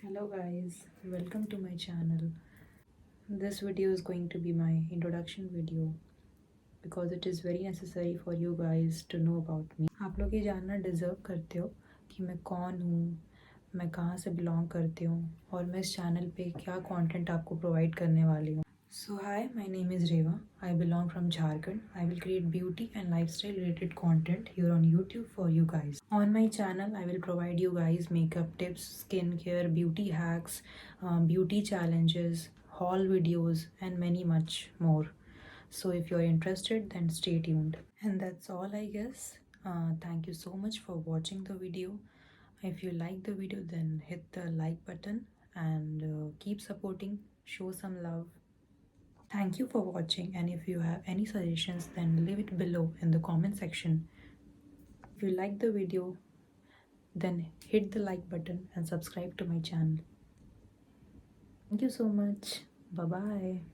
Hello guys, welcome to my channel. This video is going to be my introduction video because it is very necessary for you guys to know about me. आप लोग ये जानना deserve करते हो कि मैं कौन हूँ, मैं कहाँ से बिलोंग करती हूँ और मैं इस चैनल पे क्या कंटेंट आपको प्रोवाइड करने वाली हूँ. So hi, my name is Reva. I belong from Jharkhand. I will create beauty and lifestyle related content here on YouTube for you guys. On my channel, I will provide you guys makeup tips, skincare, beauty hacks, beauty challenges, haul videos and many much more. So if you're interested, then stay tuned. And that's all I guess. Thank you so much for watching the video. If you like the video, then hit the like button and keep supporting, show some love. Thank you for watching, and if you have any suggestions then leave it below in the comment section. If you like the video then hit the like button and subscribe to my channel. Thank you so much. Bye bye.